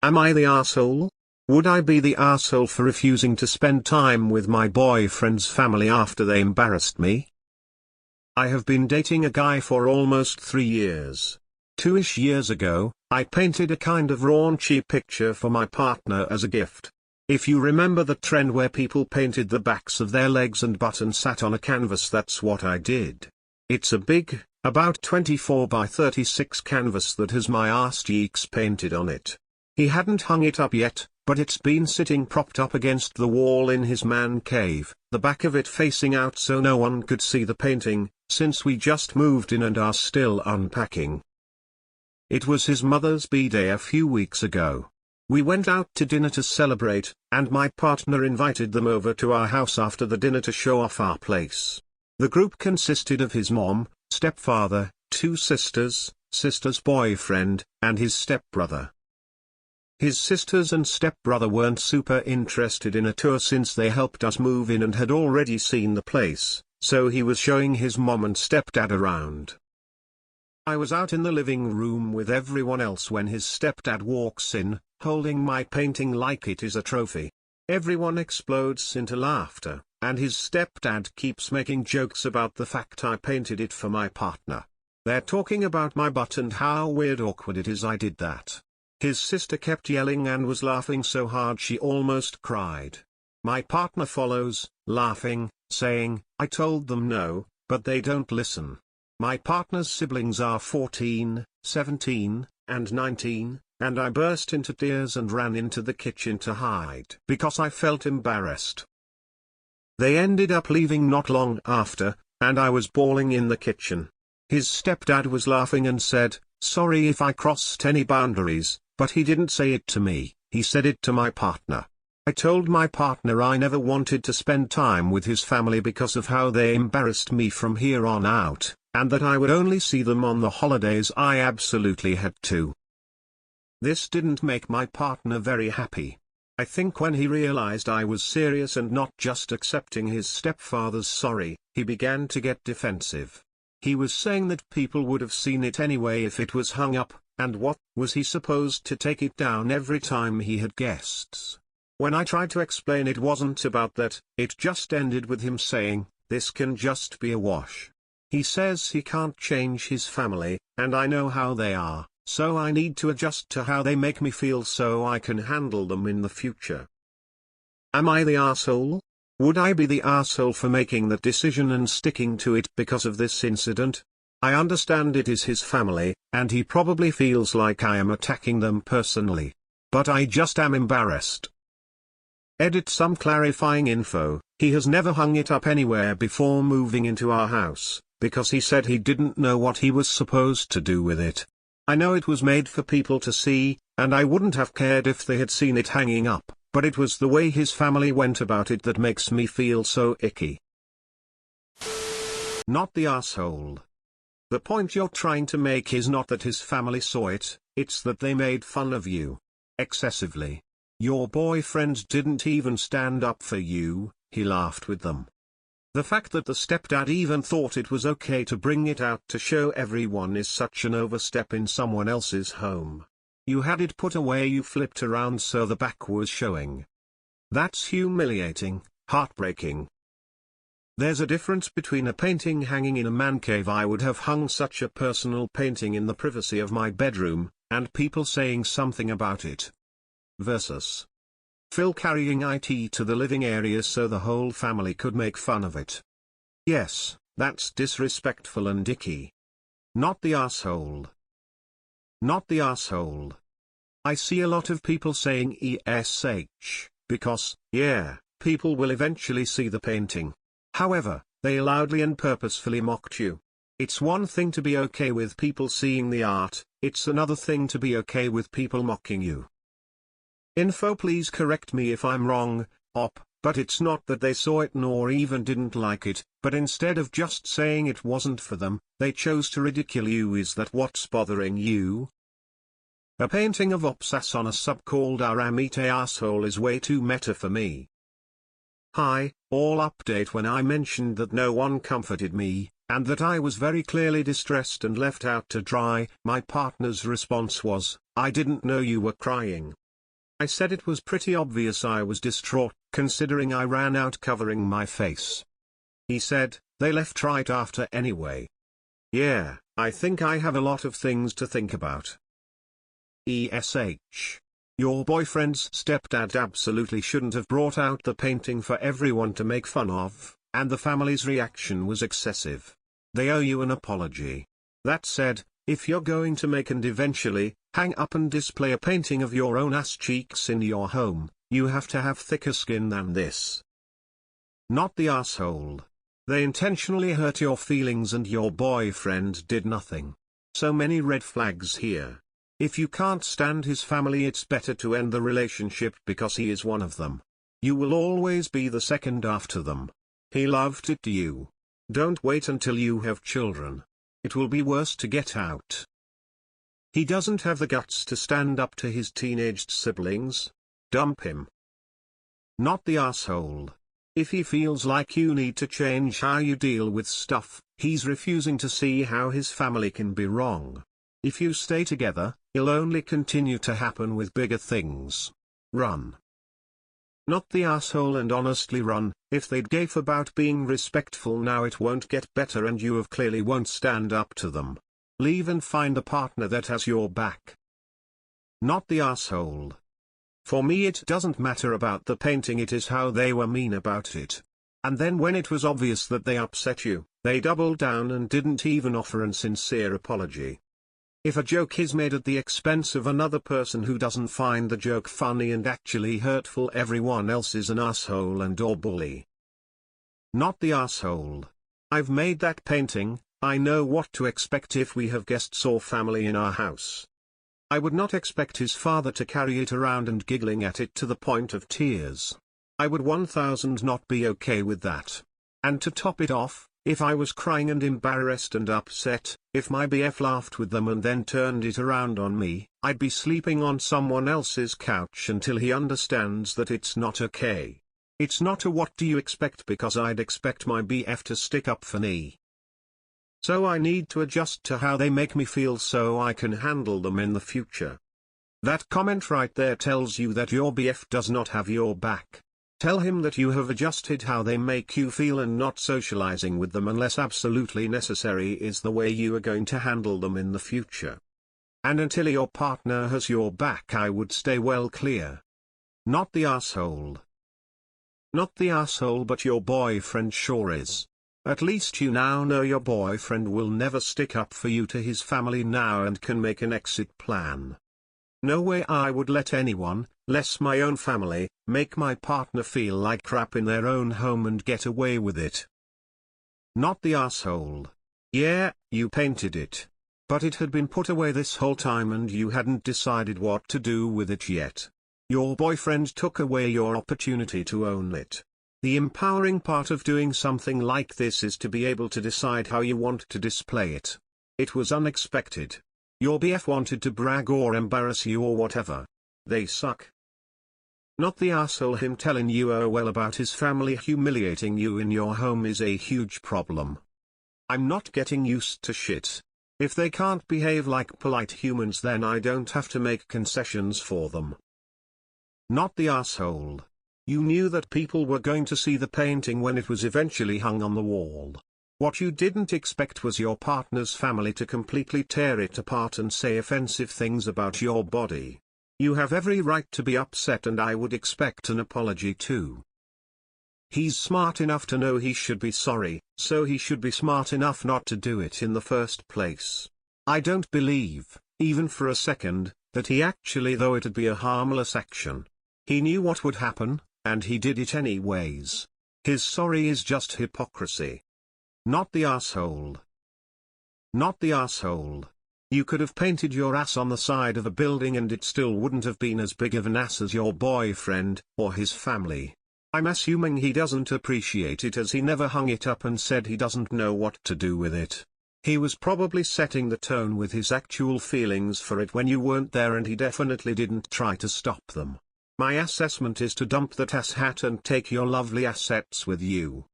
Am I the arsehole? Would I be the arsehole for refusing to spend time with my boyfriend's family after they embarrassed me? I have been dating a guy for almost 3 years. 2-ish years ago, I painted a kind of raunchy picture for my partner as a gift. If you remember the trend where people painted the backs of their legs and butt and sat on a canvas, that's what I did. It's a big, about 24 by 36 canvas that has my arse cheeks painted on it. He hadn't hung it up yet, but it's been sitting propped up against the wall in his man cave, the back of it facing out so no one could see the painting, since we just moved in and are still unpacking. It was his mother's b-day a few weeks ago. We went out to dinner to celebrate, and my partner invited them over to our house after the dinner to show off our place. The group consisted of his mom, stepfather, 2 sisters, sister's boyfriend, and his stepbrother. His sisters and stepbrother weren't super interested in a tour since they helped us move in and had already seen the place, so he was showing his mom and stepdad around. I was out in the living room with everyone else when his stepdad walks in, holding my painting like it is a trophy. Everyone explodes into laughter, and his stepdad keeps making jokes about the fact I painted it for my partner. They're talking about my butt and how weird awkward it is I did that. His sister kept yelling and was laughing so hard she almost cried. My partner follows, laughing, saying, "I told them no, but they don't listen." My partner's siblings are 14, 17, and 19, and I burst into tears and ran into the kitchen to hide because I felt embarrassed. They ended up leaving not long after, and I was bawling in the kitchen. His stepdad was laughing and said, "Sorry if I crossed any boundaries," but he didn't say it to me, he said it to my partner. I told my partner I never wanted to spend time with his family because of how they embarrassed me from here on out, and that I would only see them on the holidays I absolutely had to. This didn't make my partner very happy. I think when he realized I was serious and not just accepting his stepfather's sorry, he began to get defensive. He was saying that people would have seen it anyway if it was hung up, and what, was he supposed to take it down every time he had guests? When I tried to explain it wasn't about that, it just ended with him saying, "This can just be a wash." He says he can't change his family, and I know how they are, so I need to adjust to how they make me feel so I can handle them in the future. Am I the arsehole? Would I be the arsehole for making that decision and sticking to it because of this incident? I understand it is his family, and he probably feels like I am attacking them personally. But I just am embarrassed. Edit some clarifying info. He has never hung it up anywhere before moving into our house, because he said he didn't know what he was supposed to do with it. I know it was made for people to see, and I wouldn't have cared if they had seen it hanging up, but it was the way his family went about it that makes me feel so icky. Not the arsehole. The point you're trying to make is not that his family saw it, it's that they made fun of you. Excessively. Your boyfriend didn't even stand up for you, he laughed with them. The fact that the stepdad even thought it was okay to bring it out to show everyone is such an overstep in someone else's home. You had it put away, you flipped around so the back was showing. That's humiliating, heartbreaking. There's a difference between a painting hanging in a man cave, I would have hung such a personal painting in the privacy of my bedroom, and people saying something about it. Versus Phil carrying IT to the living area so the whole family could make fun of it. Yes, that's disrespectful and icky. Not the arsehole. Not the arsehole. I see a lot of people saying ESH, because, yeah, people will eventually see the painting. However, they loudly and purposefully mocked you. It's one thing to be okay with people seeing the art, it's another thing to be okay with people mocking you. Info, please correct me if I'm wrong, op, but it's not that they saw it nor even didn't like it, but instead of just saying it wasn't for them, they chose to ridicule you. Is that what's bothering you? A painting of Opsas on a sub called AITA asshole is way too meta for me. Hi, all update. When I mentioned that no one comforted me, and that I was very clearly distressed and left out to dry, my partner's response was, "I didn't know you were crying." I said it was pretty obvious I was distraught, considering I ran out covering my face. He said, they left right after anyway. Yeah, I think I have a lot of things to think about. ESH. Your boyfriend's stepdad absolutely shouldn't have brought out the painting for everyone to make fun of, and the family's reaction was excessive. They owe you an apology. That said, if you're going to make and eventually hang up and display a painting of your own ass cheeks in your home, you have to have thicker skin than this. Not the asshole. They intentionally hurt your feelings and your boyfriend did nothing. So many red flags here. If you can't stand his family, it's better to end the relationship because he is one of them. You will always be the second after them. He loved it you. Don't wait until you have children. It will be worse to get out. He doesn't have the guts to stand up to his teenaged siblings. Dump him. Not the asshole. If he feels like you need to change how you deal with stuff, he's refusing to see how his family can be wrong. If you stay together, it'll only continue to happen with bigger things. Run. Not the asshole, and honestly run. If they'd gave about being respectful now, it won't get better and you have clearly won't stand up to them. Leave and find a partner that has your back. Not the asshole. For me it doesn't matter about the painting, it is how they were mean about it. And then when it was obvious that they upset you, they doubled down and didn't even offer a sincere apology. If a joke is made at the expense of another person who doesn't find the joke funny and actually hurtful, everyone else is an asshole and or bully. Not the asshole. I've made that painting, I know what to expect if we have guests or family in our house. I would not expect his father to carry it around and giggling at it to the point of tears. I would 1000 not be okay with that. And to top it off, if I was crying and embarrassed and upset, if my BF laughed with them and then turned it around on me, I'd be sleeping on someone else's couch until he understands that it's not okay. It's not a what do you expect, because I'd expect my BF to stick up for me. So I need to adjust to how they make me feel so I can handle them in the future. That comment right there tells you that your BF does not have your back. Tell him that you have adjusted how they make you feel and not socializing with them unless absolutely necessary is the way you are going to handle them in the future. And until your partner has your back, I would stay well clear. Not the asshole. Not the asshole, but your boyfriend sure is. At least you now know your boyfriend will never stick up for you to his family now and can make an exit plan. No way I would let anyone, less my own family, make my partner feel like crap in their own home and get away with it. Not the asshole. Yeah, you painted it. But it had been put away this whole time and you hadn't decided what to do with it yet. Your boyfriend took away your opportunity to own it. The empowering part of doing something like this is to be able to decide how you want to display it. It was unexpected. Your BF wanted to brag or embarrass you or whatever. They suck. Not the asshole. Him telling you oh well about his family humiliating you in your home is a huge problem. I'm not getting used to shit. If they can't behave like polite humans, then I don't have to make concessions for them. Not the asshole. You knew that people were going to see the painting when it was eventually hung on the wall. What you didn't expect was your partner's family to completely tear it apart and say offensive things about your body. You have every right to be upset, and I would expect an apology too. He's smart enough to know he should be sorry, so he should be smart enough not to do it in the first place. I don't believe, even for a second, that he actually thought it'd be a harmless action. He knew what would happen, and he did it anyways. His sorry is just hypocrisy. Not the asshole. Not the asshole. You could have painted your ass on the side of a building and it still wouldn't have been as big of an ass as your boyfriend, or his family. I'm assuming he doesn't appreciate it as he never hung it up and said he doesn't know what to do with it. He was probably setting the tone with his actual feelings for it when you weren't there, and he definitely didn't try to stop them. My assessment is to dump that ass hat and take your lovely assets with you.